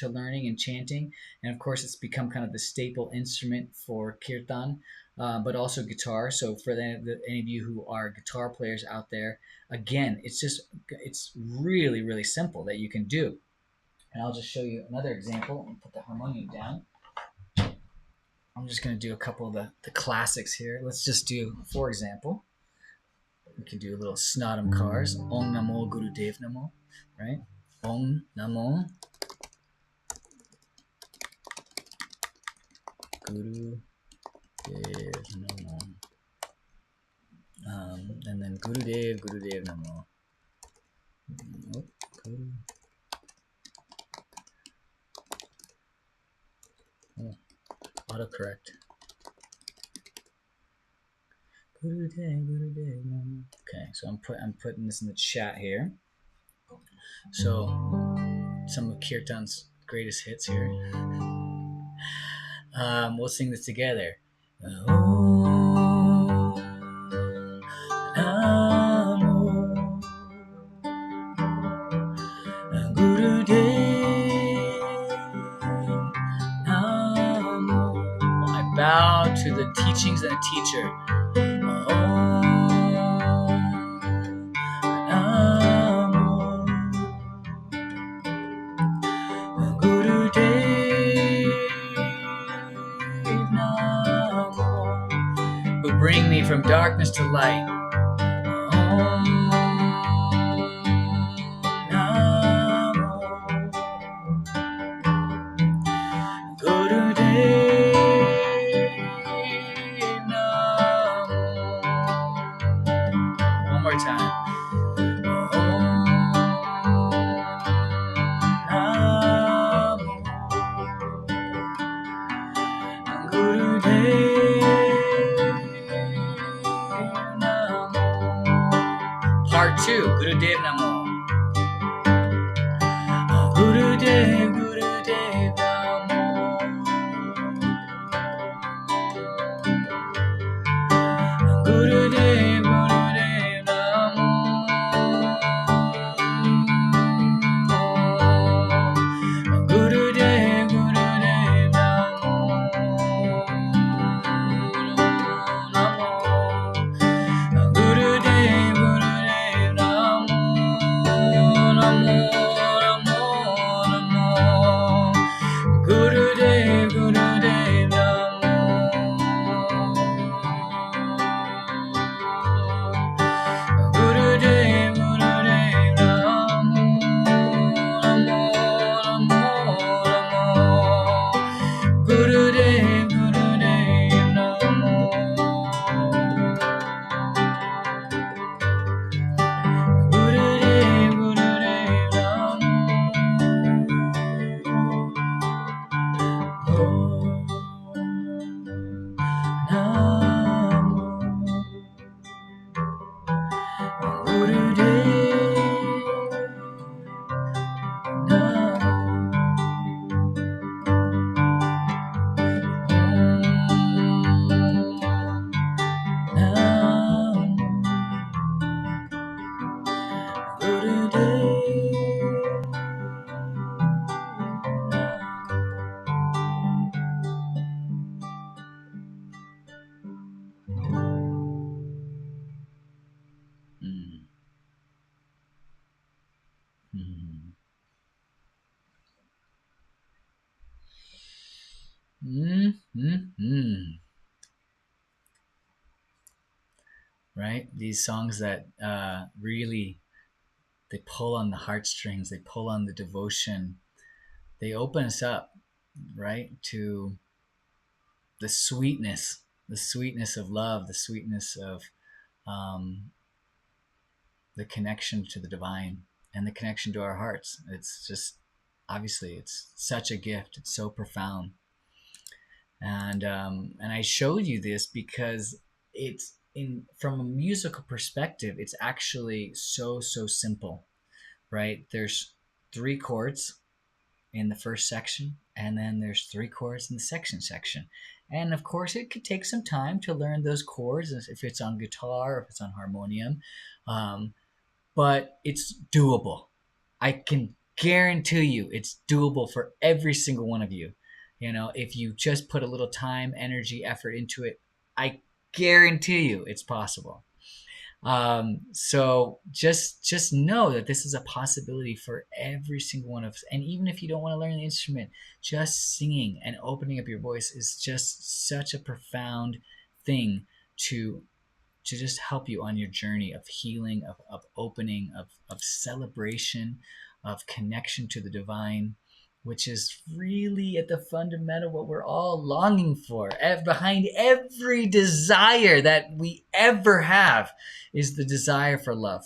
learning and chanting, and of course it's become kind of the staple instrument for Kirtan, but also guitar. So for any of you who are guitar players out there, again, it's really simple that you can do. And I'll just show you another example and put the harmonium down. I'm just going to do a couple of the classics here. Let's just do, for example, we can do a little Snadam Kars. Om Namo Gurudev Namo, right? Om Namo Gurudev Namo. And then Gurudev Namo. Oh, Guru. Oh, autocorrect. Gurudev Namo. Okay, so I'm putting this in the chat here. So some of Kirtan's greatest hits here. We'll sing this together. I bow to the teachings of the teacher. Who bring me from darkness to light. One more time. Part 2, Gurudev Namo. Gurudev Namo. Gurudev Namo. Gurudev Namo. Right? These songs that really, they pull on the heartstrings, they pull on the devotion, they open us up, right, to the sweetness of love, the sweetness of um, the connection to the divine and the connection to our hearts. It's just, obviously, it's such a gift. It's so profound. And I showed you this because it's in from a musical perspective, it's actually so simple, right? There's three chords in the first section, and then there's three chords in the second section. And of course, it could take some time to learn those chords if it's on guitar or if it's on harmonium, but it's doable. I can guarantee you it's doable for every single one of you. You know, if you just put a little time, energy, effort into it, I guarantee you it's possible. So just know that this is a possibility for every single one of us. And even if you don't want to learn the instrument, just singing and opening up your voice is just such a profound thing to just help you on your journey of healing, of opening, of celebration, of connection to the divine, which is really at the fundamental what we're all longing for. Behind every desire that we ever have is the desire for love.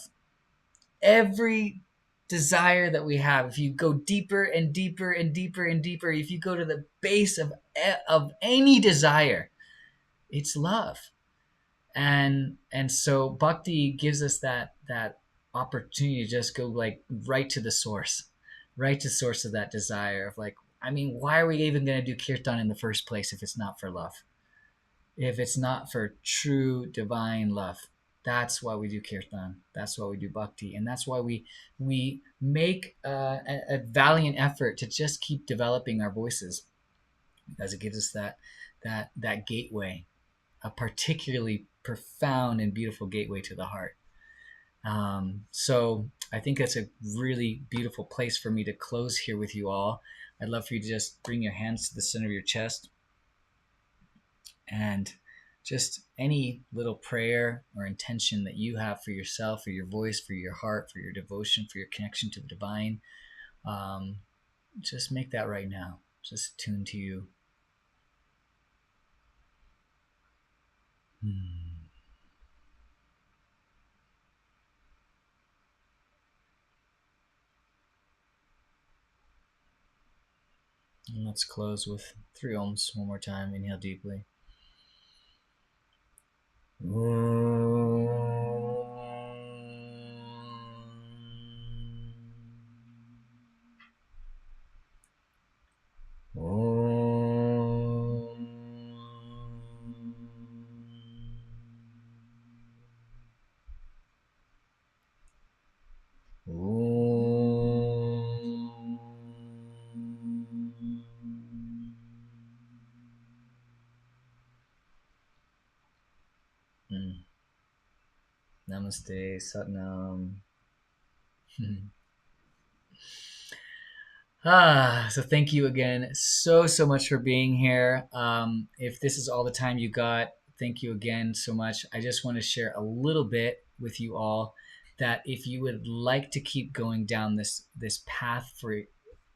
Every desire that we have, if you go deeper and deeper and deeper and deeper, if you go to the base of any desire, it's love. And so bhakti gives us that opportunity to just go like right to the source, right to source of that desire of like, I mean, why are we even going to do kirtan in the first place if it's not for love, if it's not for true divine love? That's why we do kirtan, that's why we do bhakti, and that's why we make a valiant effort to just keep developing our voices, because it gives us that gateway, a particularly profound and beautiful gateway to the heart. So I think that's a really beautiful place for me to close here with you all. I'd love for you to just bring your hands to the center of your chest, and just any little prayer or intention that you have for yourself, for your voice, for your heart, for your devotion, for your connection to the divine, just make that right now. Just tune to you. And let's close with 3 ohms one more time. Inhale deeply. Namaste, Satnam. So thank you again so much for being here. If this is all the time you got, thank you again so much. I just want to share a little bit with you all that if you would like to keep going down this path for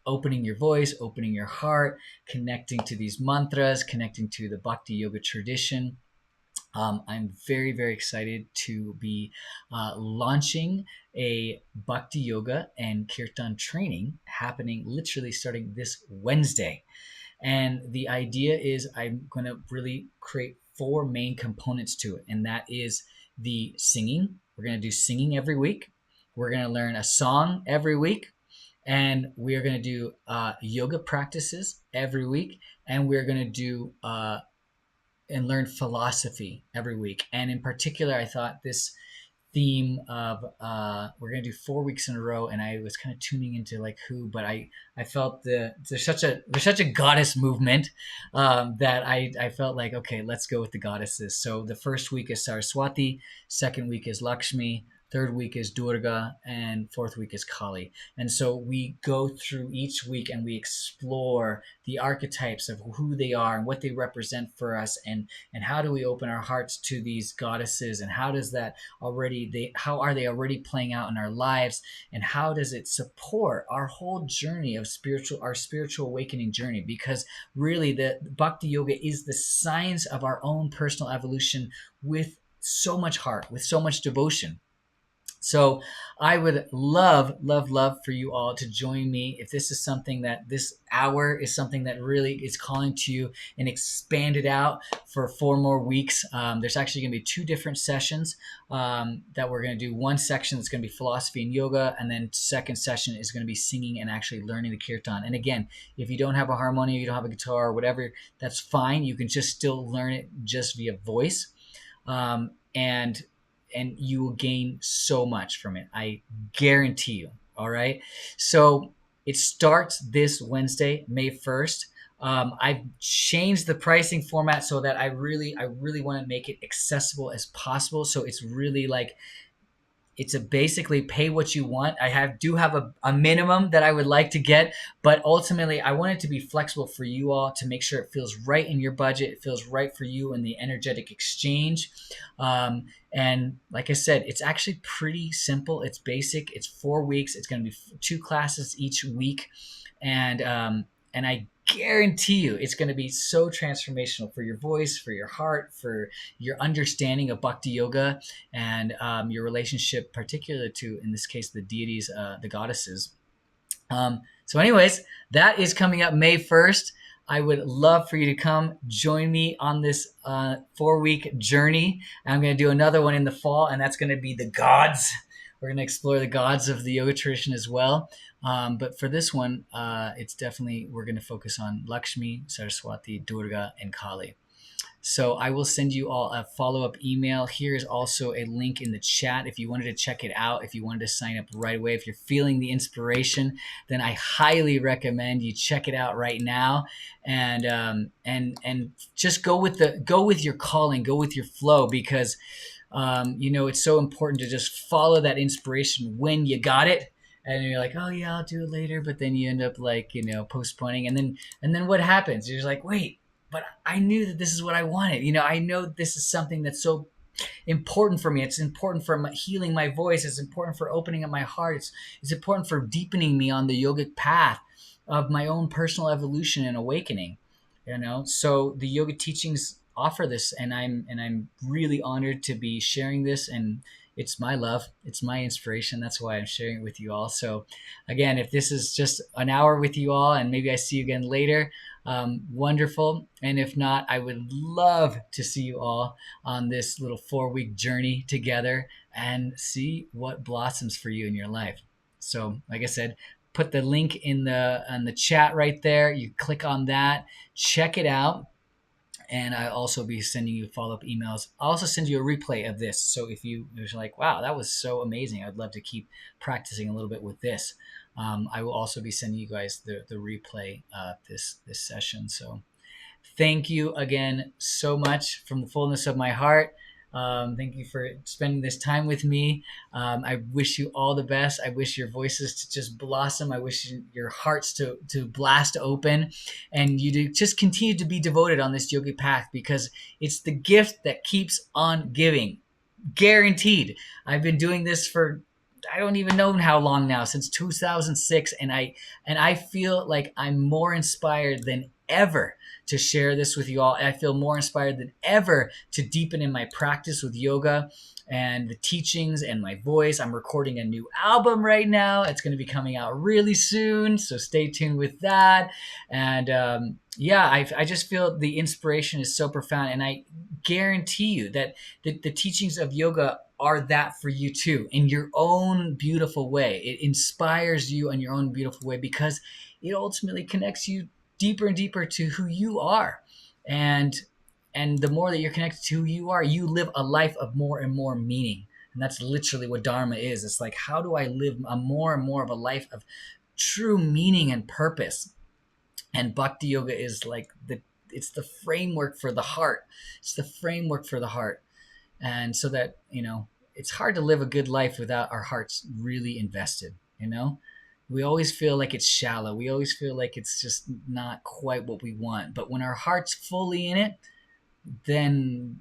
opening your voice, opening your heart, connecting to these mantras, connecting to the Bhakti Yoga tradition, I'm very excited to be launching a Bhakti Yoga and Kirtan training happening literally starting this Wednesday. And the idea is I'm going to really create 4 main components to it. And that is the singing. We're going to do singing every week. We're going to learn a song every week. And we are going to do yoga practices every week. And we're going to do and learn philosophy every week. And in particular, I thought this theme of we're going to do 4 weeks in a row, and I was kind of tuning into like who, but I felt there's such a goddess movement that I felt like, okay, let's go with the goddesses. So the first week is Saraswati, second week is Lakshmi, third week is Durga, and fourth week is Kali. And so we go through each week and we explore the archetypes of who they are and what they represent for us, and how do we open our hearts to these goddesses, and how does that already they how are they already playing out in our lives, and how does it support our whole journey of our spiritual awakening journey, because really the Bhakti Yoga is the science of our own personal evolution with so much heart, with so much devotion. So I would love, love, love for you all to join me if this is something that this hour is something that really is calling to you, and expand it out for 4 more weeks. There's actually going to be 2 different sessions that we're going to do. One section that's going to be philosophy and yoga, and then second session is going to be singing and actually learning the kirtan. And again, if you don't have a harmonium, you don't have a guitar or whatever, that's fine. You can just still learn it just via voice. And you will gain so much from it. I guarantee you. All right. So it starts this Wednesday, May 1st. I've changed the pricing format so that I really want to make it accessible as possible. So it's really like, it's a basically pay what you want. I do have a minimum that I would like to get, but ultimately I want it to be flexible for you all to make sure it feels right in your budget. It feels right for you in the energetic exchange. And like I said, it's actually pretty simple. It's basic. It's 4 weeks. It's going to be 2 classes each week. And I guarantee you it's going to be so transformational for your voice, for your heart, for your understanding of Bhakti Yoga, and your relationship, particularly to, in this case, the deities, the goddesses. So anyways, that is coming up May 1st. I would love for you to come join me on this 4-week journey. I'm going to do another one in the fall, and that's going to be the gods. We're going to explore the gods of the yoga tradition as well. But for this one, it's definitely, we're going to focus on Lakshmi, Saraswati, Durga, and Kali. So I will send you all a follow-up email. Here is also a link in the chat if you wanted to check it out, if you wanted to sign up right away. If you're feeling the inspiration, then I highly recommend you check it out right now, and just go with your calling, go with your flow, because it's so important to just follow that inspiration when you got it. And you're like, oh yeah, I'll do it later, but then you end up postponing, and then what happens? You're just like, wait, but I knew that this is what I wanted. I know this is something that's so important for me. It's important for healing my voice. It's important for opening up my heart. It's important for deepening me on the yogic path of my own personal evolution and awakening. So the yoga teachings offer this, and I'm really honored to be sharing this, and it's my love, it's my inspiration. That's why I'm sharing it with you all. So again, if this is just an hour with you all, and maybe I see you again later, wonderful. And if not, I would love to see you all on this little 4-week journey together and see what blossoms for you in your life. So like I said, put the link in the chat right there. You click on that, check it out. And I'll also be sending you follow-up emails. I'll also send you a replay of this. So if you're like, wow, that was so amazing, I'd love to keep practicing a little bit with this. I will also be sending you guys the replay of this session. So thank you again so much from the fullness of my heart. Thank you for spending this time with me. I wish you all the best. I wish your voices to just blossom. I wish your hearts to blast open, and you to just continue to be devoted on this yogic path, because it's the gift that keeps on giving. Guaranteed. I've been doing this for, I don't even know how long now, since 2006, and I feel like I'm more inspired than ever to share this with you all. I feel more inspired than ever to deepen in my practice with yoga and the teachings and my voice. I'm recording a new album right now. It's going to be coming out really soon, so stay tuned with that. And I just feel the inspiration is so profound, and I guarantee you that the teachings of yoga are that for you too, in your own beautiful way. It inspires you in your own beautiful way, because it ultimately connects you deeper and deeper to who you are. And the more that you're connected to who you are, you live a life of more and more meaning. And that's literally what Dharma is. It's like, how do I live a more and more of a life of true meaning and purpose? And Bhakti Yoga is like it's the framework for the heart. It's the framework for the heart. And so that, it's hard to live a good life without our hearts really invested, you know? We always feel like it's shallow. We always feel like it's just not quite what we want. But when our heart's fully in it, then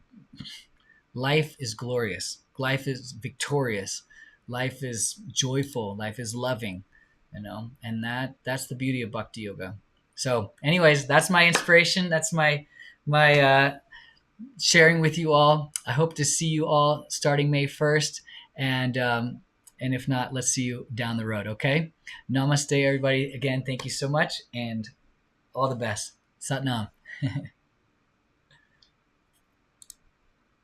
life is glorious. Life is victorious. Life is joyful. Life is loving, you know? And that's the beauty of Bhakti Yoga. So anyways, that's my inspiration. That's my sharing with you all. I hope to see you all starting May 1st. And if not, let's see you down the road, okay? Namaste, everybody. Again, thank you so much, and all the best. Sat Nam.